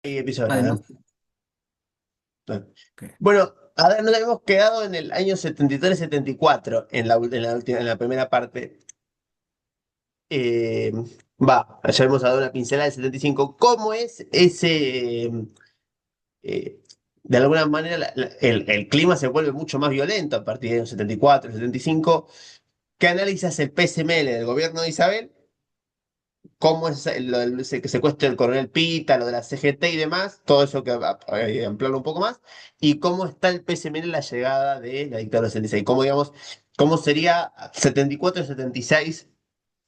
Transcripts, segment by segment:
Y empiezo ahora, Además, que- Bueno, a ver, nos habíamos quedado en el año 73-74, en la primera parte. Eh, ya hemos dado una pincelada del 75. ¿Cómo es ese? eh, de alguna manera, el clima se vuelve mucho más violento a partir del 74, 75. ¿Qué análisis hace el PSML del gobierno de Isabel? ¿Cómo es lo del secuestro del coronel Pita, lo de la CGT y demás? Todo eso que ampliarlo un poco más. ¿Y cómo está el PSMN en la llegada de la dictadura del 76? ¿Cómo, digamos, cómo sería 74 y 76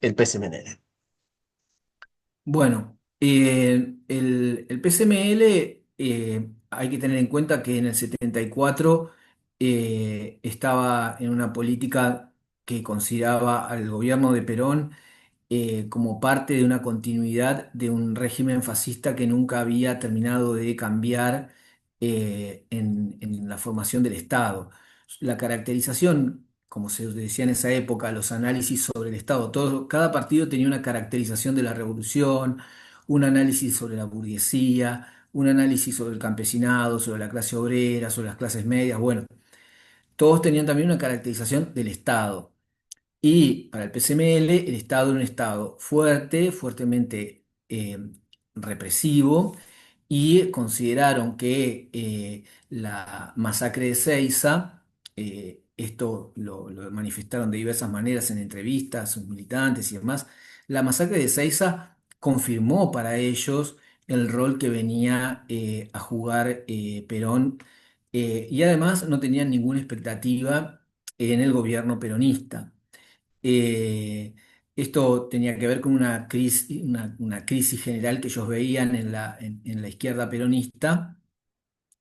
el PSMN? bueno, el PCML, hay que tener en cuenta que en el 74 estaba en una política que consideraba al gobierno de Perón como parte de una continuidad de un régimen fascista que nunca había terminado de cambiar en la formación del Estado. La caracterización, como se decía en esa época, los análisis sobre el Estado, cada partido tenía una caracterización de la revolución, un análisis sobre la burguesía, un análisis sobre el campesinado, sobre la clase obrera, sobre las clases medias. Bueno, todos tenían también una caracterización del Estado. Y para el PCML, el Estado era un Estado fuerte, fuertemente represivo, y consideraron que la masacre de Seiza, esto lo manifestaron de diversas maneras en entrevistas, sus militantes y demás, la masacre de Seiza confirmó para ellos el rol que venía a jugar Perón, y además no tenían ninguna expectativa en el gobierno peronista. Eh, Esto tenía que ver con una crisis general que ellos veían en la izquierda peronista,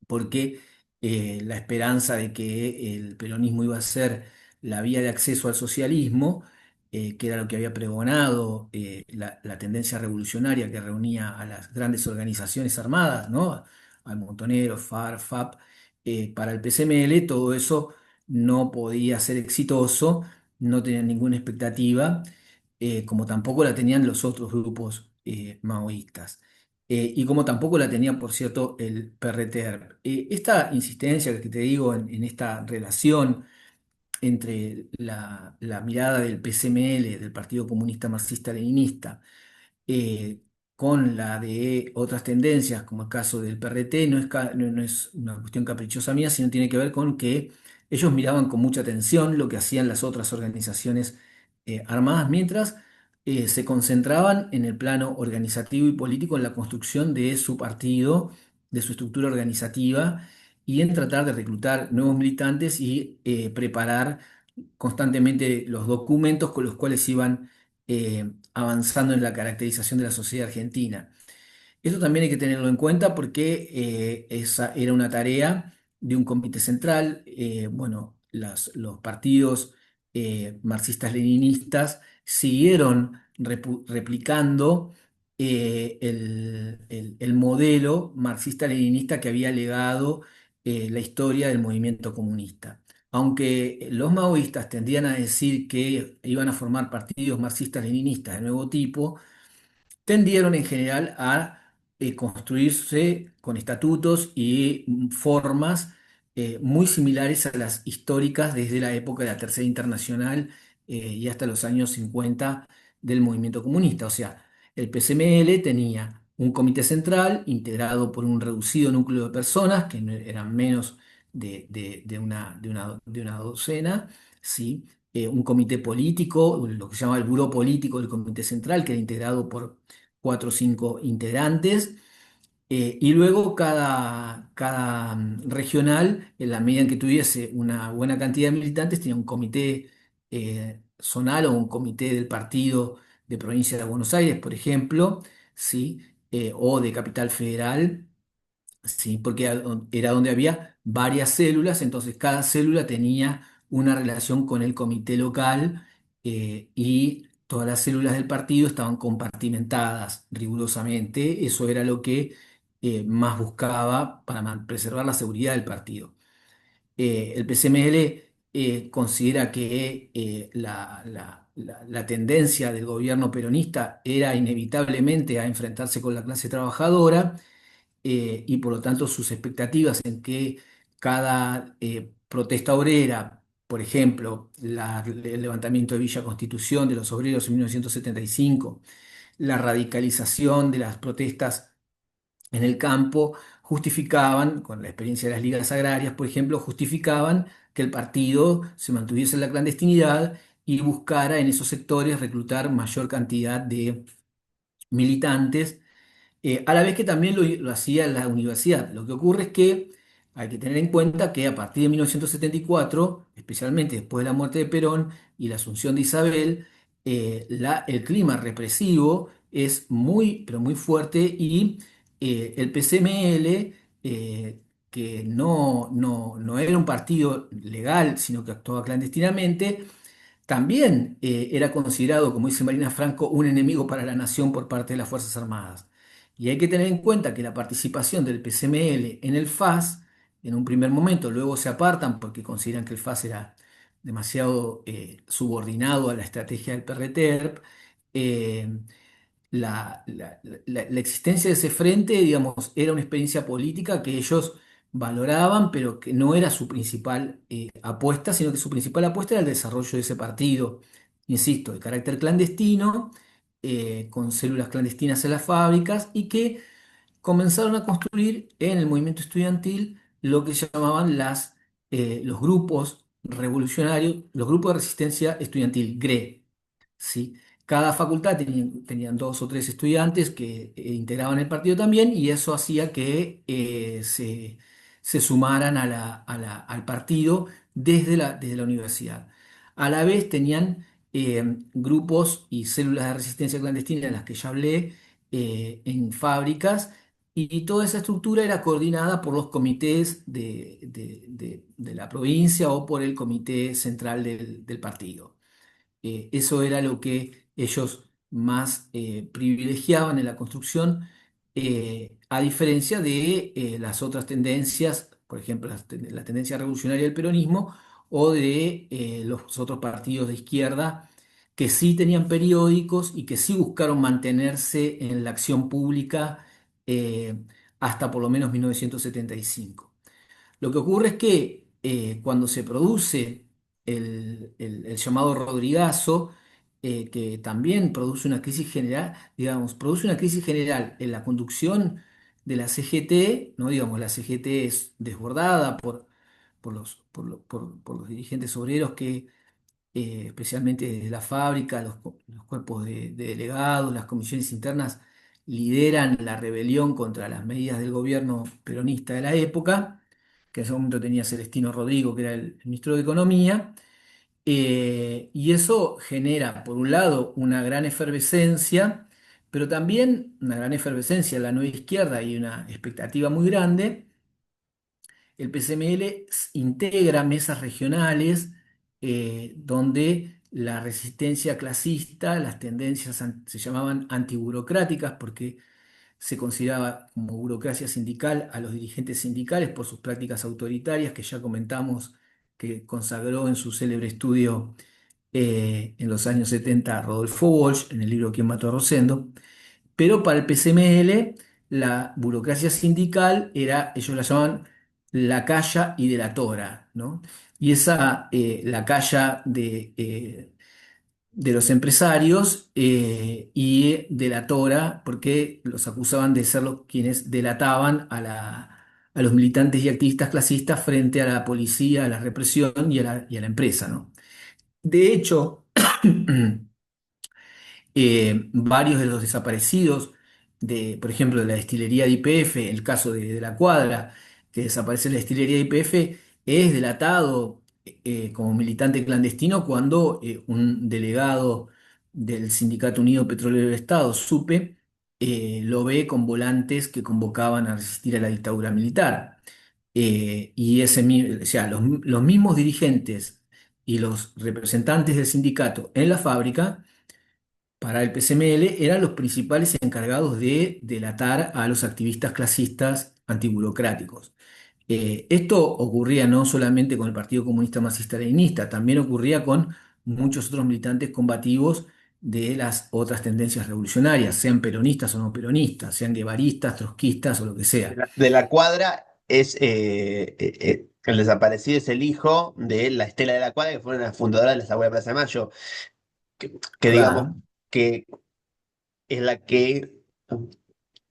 porque la esperanza de que el peronismo iba a ser la vía de acceso al socialismo, que era lo que había pregonado la tendencia revolucionaria que reunía a las grandes organizaciones armadas, ¿no? Al Montoneros, FARC, FAP, para el PCML todo eso no podía ser exitoso, no tenían ninguna expectativa, como tampoco la tenían los otros grupos maoístas. Y como tampoco la tenía, por cierto, el PRTR. Esta insistencia que te digo en esta relación entre la mirada del PCML, del Partido Comunista Marxista-Leninista, eh, con la de otras tendencias, como el caso del PRT, no es una cuestión caprichosa mía, sino tiene que ver con que ellos miraban con mucha atención lo que hacían las otras organizaciones armadas, mientras se concentraban en el plano organizativo y político, en la construcción de su partido, de su estructura organizativa, y en tratar de reclutar nuevos militantes y preparar constantemente los documentos con los cuales iban avanzando en la caracterización de la sociedad argentina. Eso también hay que tenerlo en cuenta porque esa era una tarea de un comité central. Bueno, los partidos marxistas-leninistas siguieron replicando el modelo marxista-leninista que había legado la historia del movimiento comunista. Aunque los maoístas tendían a decir que iban a formar partidos marxistas-leninistas de nuevo tipo, tendieron en general a construirse con estatutos y formas muy similares a las históricas desde la época de la Tercera Internacional y hasta los años 50 del movimiento comunista. O sea, el PCML tenía un comité central integrado por un reducido núcleo de personas, que no eran menos de una docena, ¿sí? Un comité político, lo que se llama el buró político del comité central, que era integrado por cuatro o cinco integrantes, y luego cada regional, en la medida en que tuviese una buena cantidad de militantes, tenía un comité zonal o un comité del partido de provincia de Buenos Aires, por ejemplo, ¿sí? O de Capital Federal. Sí, porque era donde había varias células, entonces cada célula tenía una relación con el comité local, y todas las células del partido estaban compartimentadas rigurosamente. Eso era lo que más buscaba para preservar la seguridad del partido. El PCML considera que la tendencia del gobierno peronista era inevitablemente a enfrentarse con la clase trabajadora, y por lo tanto sus expectativas en que cada protesta obrera, por ejemplo, el levantamiento de Villa Constitución de los obreros en 1975, la radicalización de las protestas en el campo, justificaban, con la experiencia de las ligas agrarias, por ejemplo, justificaban que el partido se mantuviese en la clandestinidad y buscara en esos sectores reclutar mayor cantidad de militantes, a la vez que también lo hacía la universidad. Lo que ocurre es que hay que tener en cuenta que a partir de 1974, especialmente después de la muerte de Perón y la asunción de Isabel, el clima represivo es muy, pero muy fuerte y el PCML, que no era un partido legal, sino que actuaba clandestinamente, también era considerado, como dice Marina Franco, un enemigo para la nación por parte de las Fuerzas Armadas. Y hay que tener en cuenta que la participación del PCML en el FAS, en un primer momento, luego se apartan porque consideran que el FAS era demasiado subordinado a la estrategia del PRTERP, la existencia de ese frente, digamos, era una experiencia política que ellos valoraban, pero que no era su principal apuesta, sino que su principal apuesta era el desarrollo de ese partido, insisto, de carácter clandestino, con células clandestinas en las fábricas y que comenzaron a construir en el movimiento estudiantil lo que llamaban los grupos revolucionarios, los grupos de resistencia estudiantil, GRE. ¿Sí? Cada facultad tenían dos o tres estudiantes que integraban el partido también y eso hacía que se sumaran al partido desde la universidad. A la vez tenían grupos y células de resistencia clandestina en las que ya hablé, en fábricas, y toda esa estructura era coordinada por los comités de la provincia o por el comité central del partido. Eso era lo que ellos más privilegiaban en la construcción, a diferencia de las otras tendencias, por ejemplo, la tendencia revolucionaria del peronismo o de los otros partidos de izquierda que sí tenían periódicos y que sí buscaron mantenerse en la acción pública eh, hasta por lo menos 1975. Lo que ocurre es que cuando se produce el llamado Rodrigazo, que también produce una crisis general, digamos, produce una crisis general en la conducción de la CGT, ¿no? Digamos, la CGT es desbordada por los dirigentes obreros que, especialmente desde la fábrica, los cuerpos de delegados, las comisiones internas, lideran la rebelión contra las medidas del gobierno peronista de la época, que en ese momento tenía Celestino Rodrigo, que era el ministro de Economía, y eso genera, por un lado, una gran efervescencia, pero también una gran efervescencia en la nueva izquierda y una expectativa muy grande. El PCML integra mesas regionales donde la resistencia clasista, las tendencias se llamaban antiburocráticas porque se consideraba como burocracia sindical a los dirigentes sindicales por sus prácticas autoritarias que ya comentamos, que consagró en su célebre estudio en los años 70 Rodolfo Walsh en el libro ¿Quién mató a Rosendo? Pero para el PCML, la burocracia sindical era, ellos la llamaban la calla y de la tora, ¿no? Y esa lacaya de los empresarios y de la tora, porque los acusaban de ser los quienes delataban a los militantes y activistas clasistas frente a la policía, a la represión y a la empresa, ¿no? De hecho, varios de los desaparecidos, por ejemplo, de la destilería de YPF, el caso de la Cuadra, que desaparece la destilería de YPF, es delatado como militante clandestino cuando un delegado del Sindicato Unido Petrolero del Estado, SUPE, lo ve con volantes que convocaban a resistir a la dictadura militar. O sea, los mismos dirigentes y los representantes del sindicato en la fábrica para el PCML eran los principales encargados de delatar a los activistas clasistas antiburocráticos. Esto ocurría no solamente con el Partido Comunista Marxista-Leninista, también ocurría con muchos otros militantes combativos de las otras tendencias revolucionarias, sean peronistas o no peronistas, sean guevaristas, trotskistas o lo que sea. De la Cuadra es el desaparecido es el hijo de la Estela de la Cuadra, que fue una fundadora de la Asamblea de Plaza de Mayo, que digamos Claro. que es la que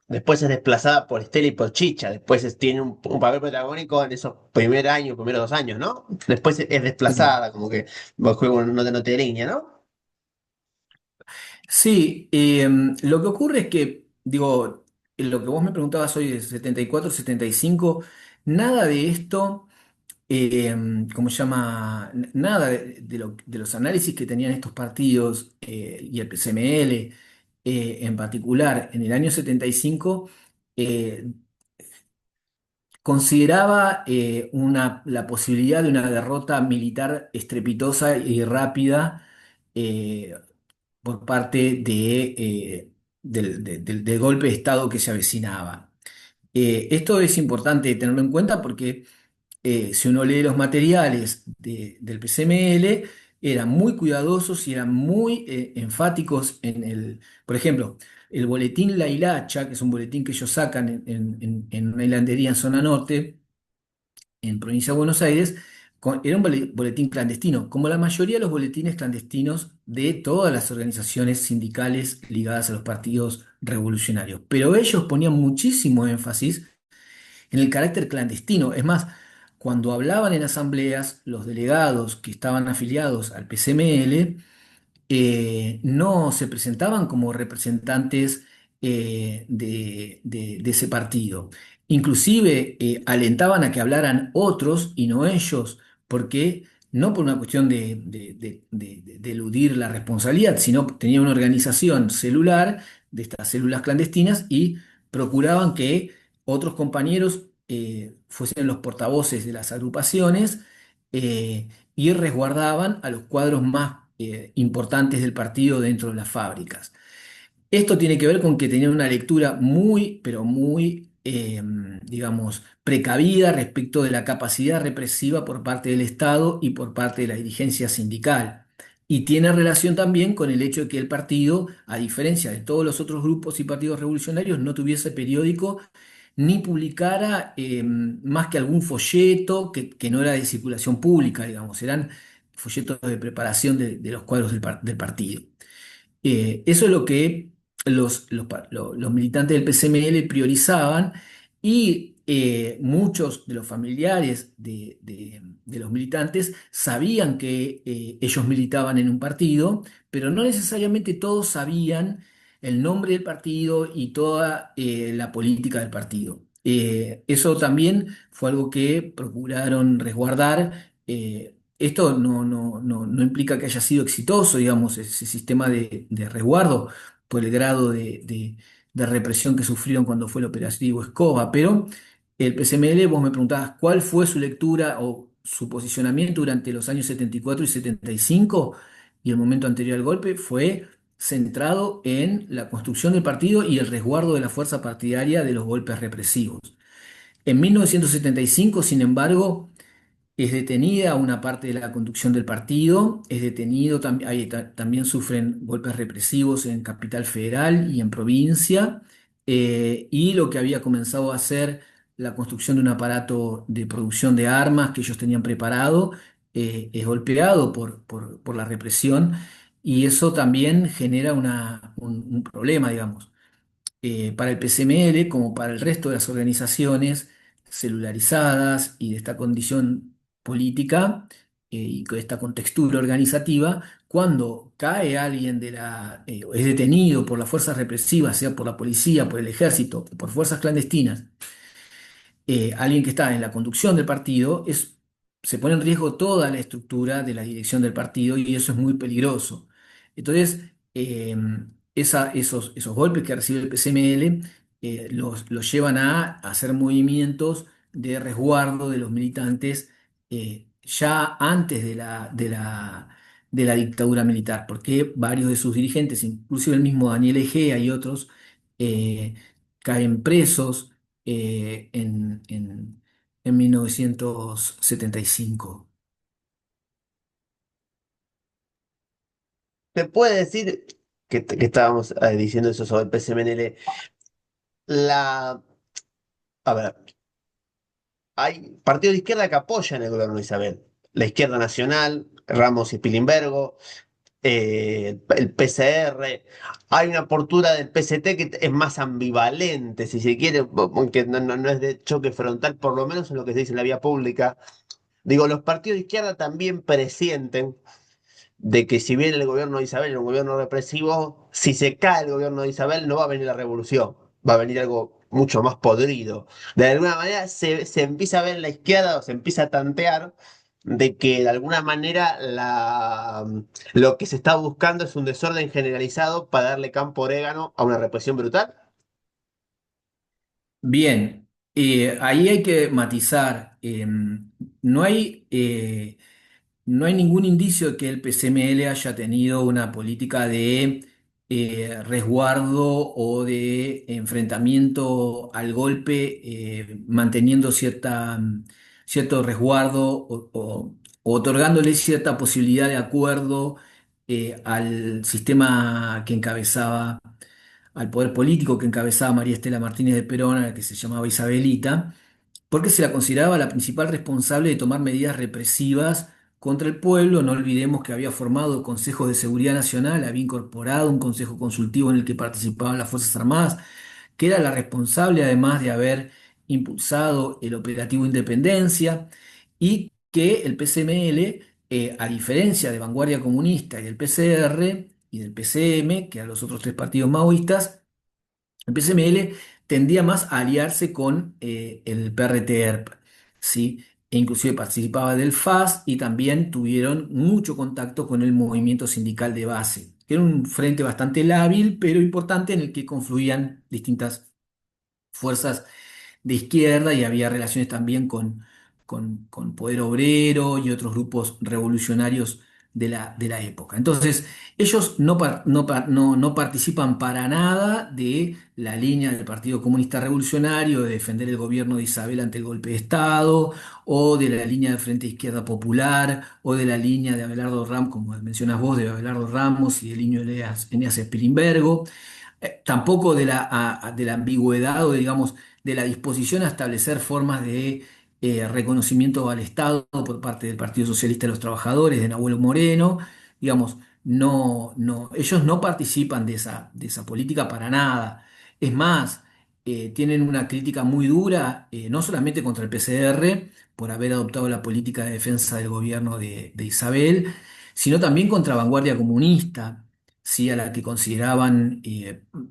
después es desplazada por Estela y por Chicha, después tiene un papel protagónico en esos primeros años, primeros 2 años, ¿no? Después es Sí. desplazada, como que juega no te línea, ¿no? Sí, lo que ocurre es que, digo, lo que vos me preguntabas hoy de 74, 75, nada de esto, ¿cómo se llama? Nada de los análisis que tenían estos partidos y el PCML en particular en el año 75, eh, consideraba la posibilidad de una derrota militar estrepitosa y rápida eh, por parte del golpe de Estado que se avecinaba. Esto es importante tenerlo en cuenta porque si uno lee los materiales del PCML, eran muy cuidadosos y eran muy enfáticos por ejemplo, el boletín La Hilacha, que es un boletín que ellos sacan en una hilandería en zona norte, en provincia de Buenos Aires, era un boletín clandestino, como la mayoría de los boletines clandestinos de todas las organizaciones sindicales ligadas a los partidos revolucionarios. Pero ellos ponían muchísimo énfasis en el carácter clandestino. Es más, cuando hablaban en asambleas, los delegados que estaban afiliados al PCML no se presentaban como representantes de ese partido. Inclusive alentaban a que hablaran otros y no ellos, porque no por una cuestión de eludir la responsabilidad, sino tenía una organización celular de estas células clandestinas y procuraban que otros compañeros fuesen los portavoces de las agrupaciones eh, y resguardaban a los cuadros más importantes del partido dentro de las fábricas. Esto tiene que ver con que tenían una lectura muy, pero muy, digamos, precavida respecto de la capacidad represiva por parte del Estado y por parte de la dirigencia sindical. Y tiene relación también con el hecho de que el partido, a diferencia de todos los otros grupos y partidos revolucionarios, no tuviese periódico ni publicara más que algún folleto que no era de circulación pública, digamos, eran folletos de preparación de los cuadros del partido. Eso es lo que los militantes del PCML priorizaban y muchos de los familiares de los militantes sabían que ellos militaban en un partido, pero no necesariamente todos sabían el nombre del partido y toda la política del partido. Eso también fue algo que procuraron resguardar. Esto no implica que haya sido exitoso, digamos, ese sistema de resguardo por el grado de represión que sufrieron cuando fue el operativo Escoba, pero el PCML, vos me preguntabas cuál fue su lectura o su posicionamiento durante los años 74 y 75 y el momento anterior al golpe fue centrado en la construcción del partido y el resguardo de la fuerza partidaria de los golpes represivos. En 1975, sin embargo, es detenida una parte de la conducción del partido, es detenido, también sufren golpes represivos en Capital Federal y en provincia, y lo que había comenzado a hacer la construcción de un aparato de producción de armas que ellos tenían preparado, es golpeado por la represión, y eso también genera un problema, digamos para el PCML como para el resto de las organizaciones celularizadas y de esta condición política y con esta contextura organizativa, cuando cae alguien es detenido por las fuerzas represivas, sea por la policía, por el ejército, por fuerzas clandestinas, alguien que está en la conducción del partido, se pone en riesgo toda la estructura de la dirección del partido y eso es muy peligroso. Entonces, esos golpes que recibe el PCML los llevan a hacer movimientos de resguardo de los militantes ya antes de la dictadura militar, porque varios de sus dirigentes, inclusive el mismo Daniel Egea y otros, eh, caen presos en 1975. ¿Se puede decir? que estábamos diciendo eso sobre el PSMNL. La, a ver, hay partidos de izquierda que apoyan el gobierno de Isabel. La Izquierda Nacional, Ramos y Spilimbergo, el PCR. Hay una postura del PST que es más ambivalente, si se quiere, aunque no es de choque frontal, por lo menos en lo que se dice en la vía pública. Digo, los partidos de izquierda también presienten de que si bien el gobierno de Isabel era un gobierno represivo, si se cae el gobierno de Isabel no va a venir la revolución, va a venir algo mucho más podrido. De alguna manera se empieza a ver en la izquierda o se empieza a tantear de que de alguna manera lo que se está buscando es un desorden generalizado para darle campo orégano a una represión brutal. Bien, ahí hay que matizar. No hay, no hay ningún indicio de que el PCML haya tenido una política de resguardo o de enfrentamiento al golpe, manteniendo cierto resguardo o otorgándole cierta posibilidad de acuerdo al sistema que encabezaba, al poder político que encabezaba María Estela Martínez de Perón, a la que se llamaba Isabelita, porque se la consideraba la principal responsable de tomar medidas represivas contra el pueblo. No olvidemos que había formado consejos de seguridad nacional, había incorporado un consejo consultivo en el que participaban las Fuerzas Armadas, que era la responsable además de haber impulsado el operativo Independencia, y que el PCML, a diferencia de Vanguardia Comunista y del PCR y del PCM, que eran los otros tres partidos maoístas, el PCML tendía más a aliarse con el PRT-ERP, ¿sí? E inclusive participaba del FAS y también tuvieron mucho contacto con el movimiento sindical de base, que era un frente bastante lábil, pero importante en el que confluían distintas fuerzas de izquierda y había relaciones también con Poder Obrero y otros grupos revolucionarios de la época. Entonces, ellos no participan para nada de la línea del Partido Comunista Revolucionario de defender el gobierno de Isabel ante el golpe de Estado, o de la línea del Frente Izquierda Popular, o de la línea de Abelardo Ramos, como mencionas vos, de Abelardo Ramos y de Elinio Eneas Spilimbergo. Tampoco de de la ambigüedad o, digamos, de la disposición a establecer formas de reconocimiento al Estado por parte del Partido Socialista de los Trabajadores, de Nahuel Moreno. Digamos, ellos no participan de esa política para nada. Es más, tienen una crítica muy dura, no solamente contra el PCR, por haber adoptado la política de defensa del gobierno de Isabel, sino también contra Vanguardia Comunista, sí, a la que consideraban,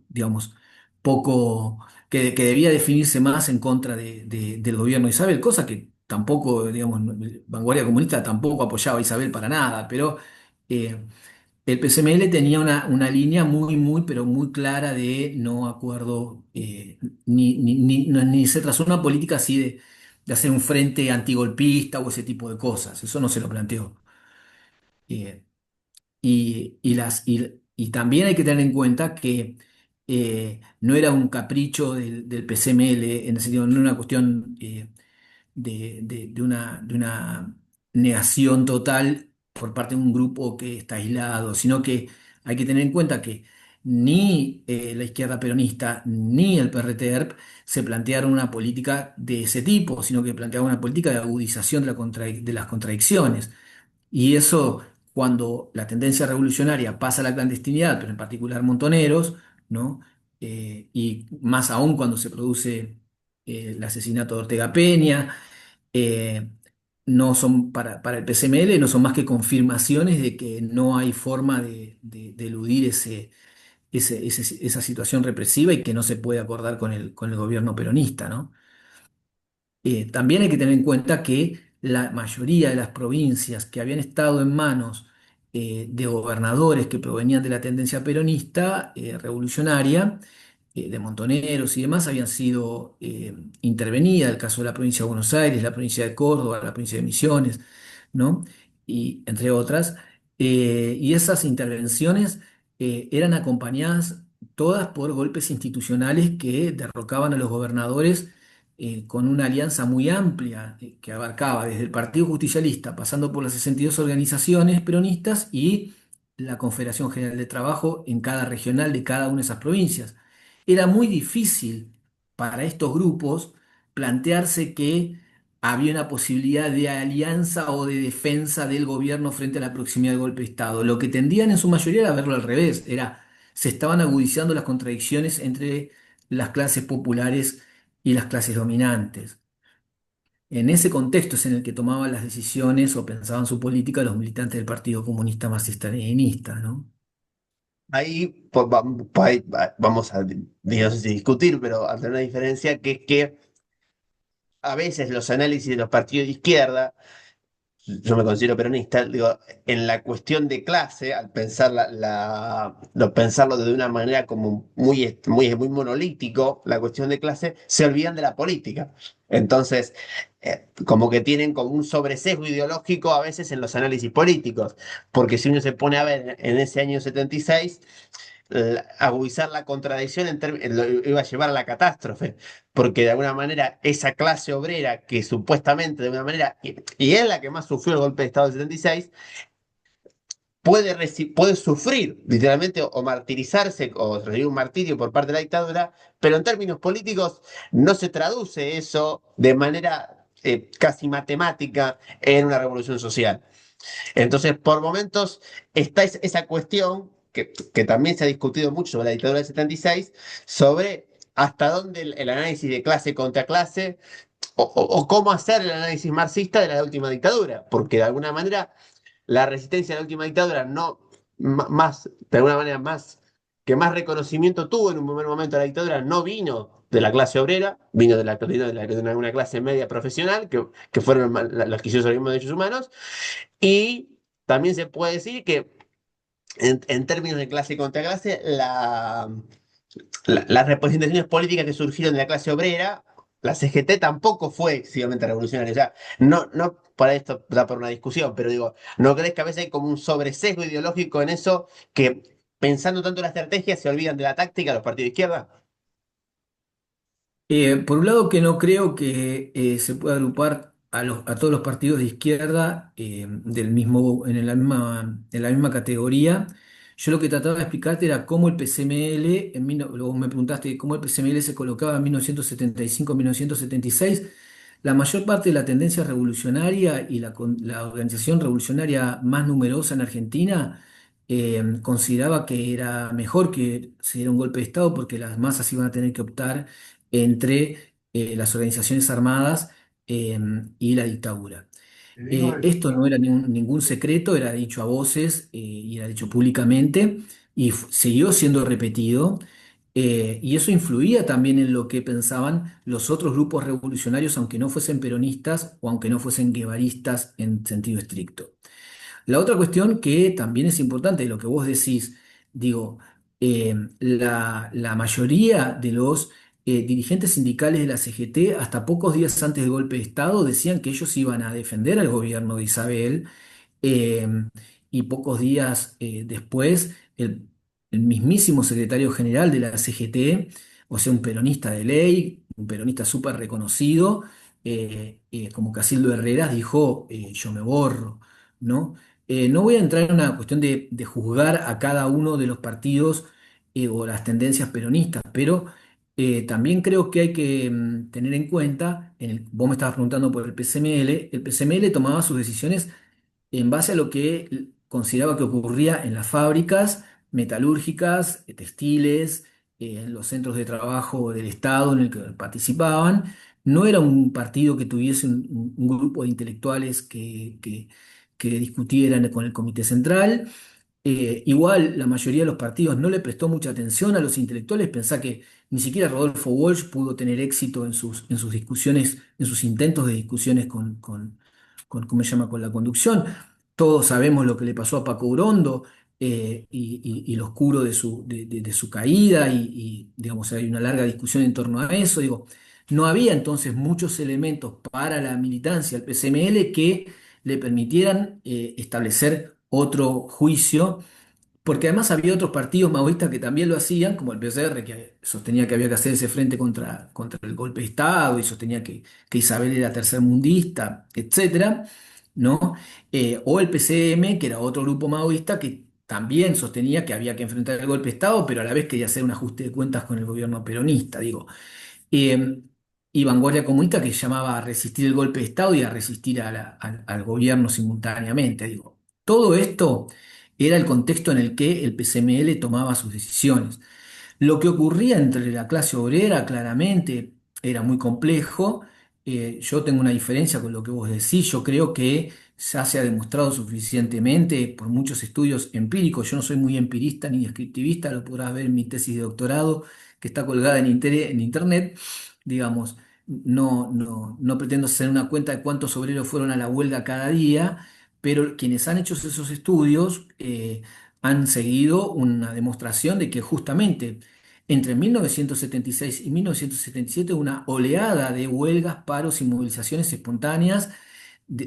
digamos, poco, que debía definirse más en contra del gobierno de Isabel, cosa que tampoco, digamos, Vanguardia Comunista tampoco apoyaba a Isabel para nada, pero eh, el PCML tenía una línea pero muy clara de no acuerdo, ni se trazó una política así de hacer un frente antigolpista o ese tipo de cosas, eso no se lo planteó. Eh, y también hay que tener en cuenta que no era un capricho del PCML, en el sentido, no era una cuestión de una negación total por parte de un grupo que está aislado, sino que hay que tener en cuenta que ni la izquierda peronista ni el PRT-ERP se plantearon una política de ese tipo, sino que planteaban una política de agudización de las contradicciones. Y eso, cuando la tendencia revolucionaria pasa a la clandestinidad, pero en particular Montoneros, ¿no? Y más aún cuando se produce el asesinato de Ortega Peña, eh, no son para el PCML, no son más que confirmaciones de que no hay forma de eludir esa situación represiva y que no se puede acordar con el gobierno peronista, ¿no? También hay que tener en cuenta que la mayoría de las provincias que habían estado en manos de gobernadores que provenían de la tendencia peronista, revolucionaria, de Montoneros y demás, habían sido intervenidas, el caso de la provincia de Buenos Aires, la provincia de Córdoba, la provincia de Misiones, ¿no? Y entre otras. Y esas intervenciones eran acompañadas todas por golpes institucionales que derrocaban a los gobernadores con una alianza muy amplia que abarcaba desde el Partido Justicialista, pasando por las 62 organizaciones peronistas y la Confederación General de Trabajo en cada regional de cada una de esas provincias. Era muy difícil para estos grupos plantearse que había una posibilidad de alianza o de defensa del gobierno frente a la proximidad del golpe de Estado. Lo que tendían en su mayoría era verlo al revés, se estaban agudizando las contradicciones entre las clases populares y las clases dominantes. En ese contexto es en el que tomaban las decisiones o pensaban su política los militantes del Partido Comunista Marxista-Leninista, ¿no? Ahí, pues, vamos a, no sé si discutir, pero hacer una diferencia que es que a veces los análisis de los partidos de izquierda, yo me considero peronista, digo, en la cuestión de clase, al pensar pensarlo de una manera como muy monolítico, la cuestión de clase, se olvidan de la política. Entonces, como que tienen como un sobresesgo ideológico a veces en los análisis políticos, porque si uno se pone a ver en ese año 76 agudizar la contradicción lo iba a llevar a la catástrofe, porque de alguna manera esa clase obrera que supuestamente de alguna manera, y es la que más sufrió el golpe de Estado del 76, puede sufrir literalmente o martirizarse o recibir un martirio por parte de la dictadura, pero en términos políticos no se traduce eso de manera casi matemática en una revolución social. Entonces, por momentos está esa cuestión que también se ha discutido mucho sobre la dictadura del 76, sobre hasta dónde el análisis de clase contra clase o cómo hacer el análisis marxista de la última dictadura, porque de alguna manera la resistencia de la última dictadura no más, de alguna manera más, que más reconocimiento tuvo en un primer momento de la dictadura, no vino de la clase obrera, vino de una clase media profesional, que fueron los que hicieron el mismo derechos humanos, y también se puede decir que en términos de clase contra clase, las representaciones políticas que surgieron de la clase obrera, la CGT tampoco fue excesivamente revolucionaria. O sea, no para esto da por una discusión, pero digo, ¿no crees que a veces hay como un sobresesgo ideológico en eso que pensando tanto en la estrategia se olvidan de la táctica los partidos de izquierda? Por un lado que no creo que se pueda agrupar a todos los partidos de izquierda en la misma categoría. Yo lo que trataba de explicarte era cómo el PCML, luego me preguntaste cómo el PCML se colocaba en 1975-1976. La mayor parte de la tendencia revolucionaria y la organización revolucionaria más numerosa en Argentina consideraba que era mejor que se diera un golpe de Estado porque las masas iban a tener que optar entre las organizaciones armadas y la dictadura. Esto no era ningún secreto, era dicho a voces y era dicho públicamente y siguió siendo repetido. Y eso influía también en lo que pensaban los otros grupos revolucionarios, aunque no fuesen peronistas o aunque no fuesen guevaristas en sentido estricto. La otra cuestión que también es importante, lo que vos decís, digo, la mayoría de los dirigentes sindicales de la CGT, hasta pocos días antes del golpe de Estado, decían que ellos iban a defender al gobierno de Isabel, eh, y pocos días después, el mismísimo secretario general de la CGT, o sea, un peronista de ley, un peronista súper reconocido, como Casildo Herreras, dijo, yo me borro, ¿no? No voy a entrar en una cuestión de juzgar a cada uno de los partidos o las tendencias peronistas, pero también creo que hay que tener en cuenta, vos me estabas preguntando por el PCML tomaba sus decisiones en base a lo que consideraba que ocurría en las fábricas metalúrgicas, textiles, en los centros de trabajo del Estado en el que participaban. No era un partido que tuviese un grupo de intelectuales que discutieran con el Comité Central. Igual la mayoría de los partidos no le prestó mucha atención a los intelectuales. Pensá que ni siquiera Rodolfo Walsh pudo tener éxito en sus discusiones, en sus intentos de discusiones ¿cómo se llama? Con la conducción. Todos sabemos lo que le pasó a Paco Urondo y lo oscuro de su caída digamos, hay una larga discusión en torno a eso. Digo, no había entonces muchos elementos para la militancia del PCML que le permitieran establecer otro juicio, porque además había otros partidos maoístas que también lo hacían, como el PCR, que sostenía que había que hacer ese frente contra el golpe de Estado y sostenía que Isabel era tercermundista, etcétera, ¿no? O el PCM, que era otro grupo maoísta que también sostenía que había que enfrentar el golpe de Estado, pero a la vez quería hacer un ajuste de cuentas con el gobierno peronista, digo. Eh, y vanguardia comunista que llamaba a resistir el golpe de Estado y a resistir al gobierno simultáneamente, digo. Todo esto era el contexto en el que el PCML tomaba sus decisiones. Lo que ocurría entre la clase obrera claramente era muy complejo. Yo tengo una diferencia con lo que vos decís. Yo creo que ya se ha demostrado suficientemente por muchos estudios empíricos. Yo no soy muy empirista ni descriptivista, lo podrás ver en mi tesis de doctorado que está colgada en internet. Digamos, no pretendo hacer una cuenta de cuántos obreros fueron a la huelga cada día, pero quienes han hecho esos estudios han seguido una demostración de que justamente entre 1976 y 1977, una oleada de huelgas, paros y movilizaciones espontáneas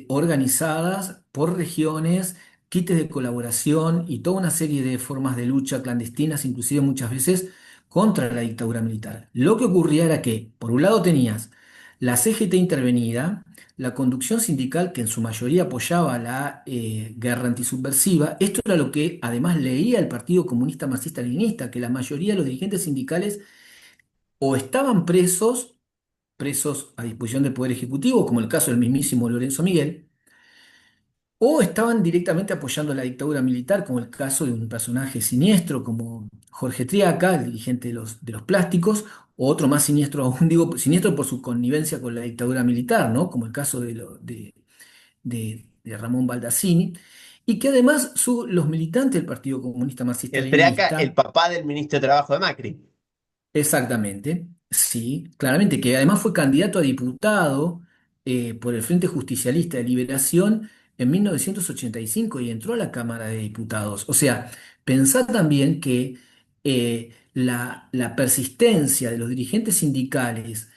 organizadas por regiones, kits de colaboración y toda una serie de formas de lucha clandestinas, inclusive muchas veces contra la dictadura militar. Lo que ocurría era que, por un lado, tenías la CGT intervenida, la conducción sindical que en su mayoría apoyaba la guerra antisubversiva. Esto era lo que además leía el Partido Comunista Marxista-Leninista, que la mayoría de los dirigentes sindicales o estaban presos a disposición del Poder Ejecutivo, como el caso del mismísimo Lorenzo Miguel, o estaban directamente apoyando la dictadura militar, como el caso de un personaje siniestro como Jorge Triaca, el dirigente de los plásticos, o otro más siniestro aún, digo, siniestro por su connivencia con la dictadura militar, ¿no? Como el caso de Ramón Baldassini, y que además los militantes del Partido Comunista El Triaca, el Marxista-Leninista. papá del ministro de Trabajo de Macri. Exactamente, sí, claramente, que además fue candidato a diputado por el Frente Justicialista de Liberación en 1985 y entró a la Cámara de Diputados. O sea, pensá también que la persistencia de los dirigentes sindicales,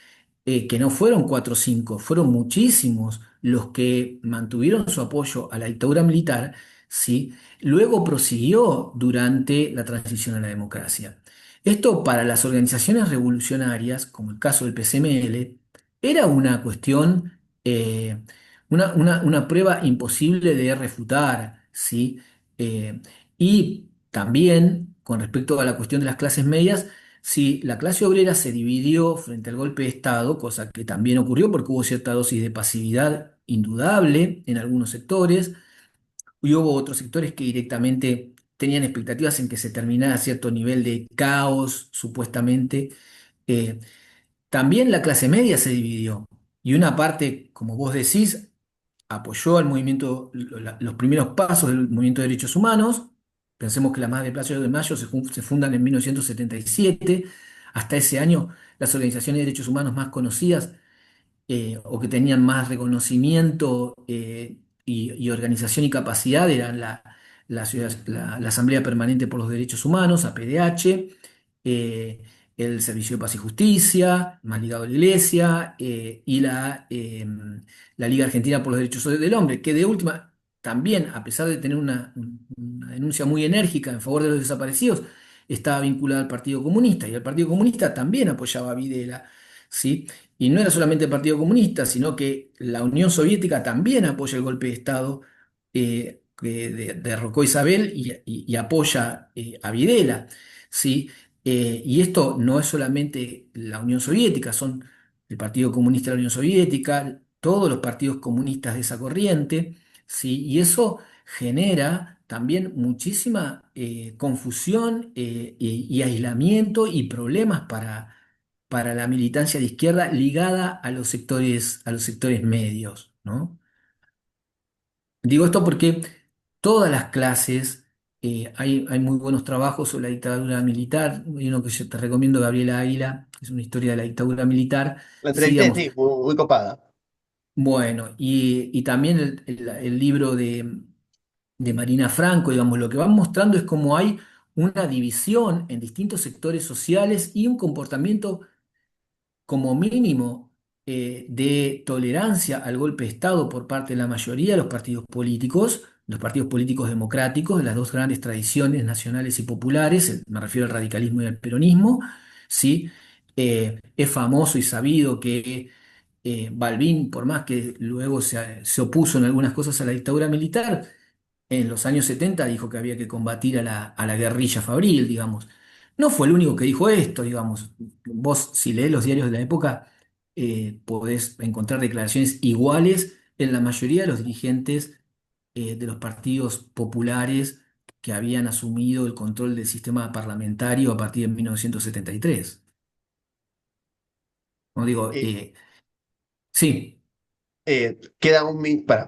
que no fueron cuatro o cinco, fueron muchísimos los que mantuvieron su apoyo a la dictadura militar, ¿sí? Luego prosiguió durante la transición a la democracia. Esto para las organizaciones revolucionarias, como el caso del PCML, era una cuestión, una prueba imposible de refutar, ¿sí? Eh, y también, con respecto a la cuestión de las clases medias, si la clase obrera se dividió frente al golpe de Estado, cosa que también ocurrió porque hubo cierta dosis de pasividad indudable en algunos sectores, y hubo otros sectores que directamente tenían expectativas en que se terminara cierto nivel de caos, supuestamente. Eh, También la clase media se dividió. Y una parte, como vos decís, apoyó al movimiento, los primeros pasos del movimiento de derechos humanos. Pensemos que las Madres de Plaza de Mayo se fundan en 1977. Hasta ese año, las organizaciones de derechos humanos más conocidas o que tenían más reconocimiento y organización y capacidad eran la Asamblea Permanente por los Derechos Humanos, APDH, eh, el Servicio de Paz y Justicia, más ligado a la Iglesia, y la Liga Argentina por los Derechos del Hombre, que de última también, a pesar de tener una denuncia muy enérgica en favor de los desaparecidos, estaba vinculada al Partido Comunista, y el Partido Comunista también apoyaba a Videla, ¿sí? Y no era solamente el Partido Comunista, sino que la Unión Soviética también apoya el golpe de Estado que derrocó a Isabel y apoya a Videla, ¿sí? Y esto no es solamente la Unión Soviética, son el Partido Comunista de la Unión Soviética, todos los partidos comunistas de esa corriente, ¿sí? Y eso genera también muchísima confusión y aislamiento y problemas para la militancia de izquierda ligada a los sectores medios, ¿no? Digo esto porque todas las clases, hay muy buenos trabajos sobre la dictadura militar. Hay uno que yo te recomiendo, Gabriela Águila, que es una historia de la dictadura militar. La Sí, entrevisté, digamos, sí, muy copada. bueno, y también el libro de Marina Franco, digamos, lo que van mostrando es cómo hay una división en distintos sectores sociales y un comportamiento como mínimo de tolerancia al golpe de Estado por parte de la mayoría de los partidos políticos democráticos, de las dos grandes tradiciones nacionales y populares, me refiero al radicalismo y al peronismo, ¿sí? Es famoso y sabido que Balbín, por más que luego se opuso en algunas cosas a la dictadura militar, en los años 70 dijo que había que combatir a la guerrilla fabril, digamos. No fue el único que dijo esto, digamos. Vos, si lees los diarios de la época, podés encontrar declaraciones iguales en la mayoría de los dirigentes de los partidos populares que habían asumido el control del sistema parlamentario a partir de 1973. No digo, Eh, sí. queda un para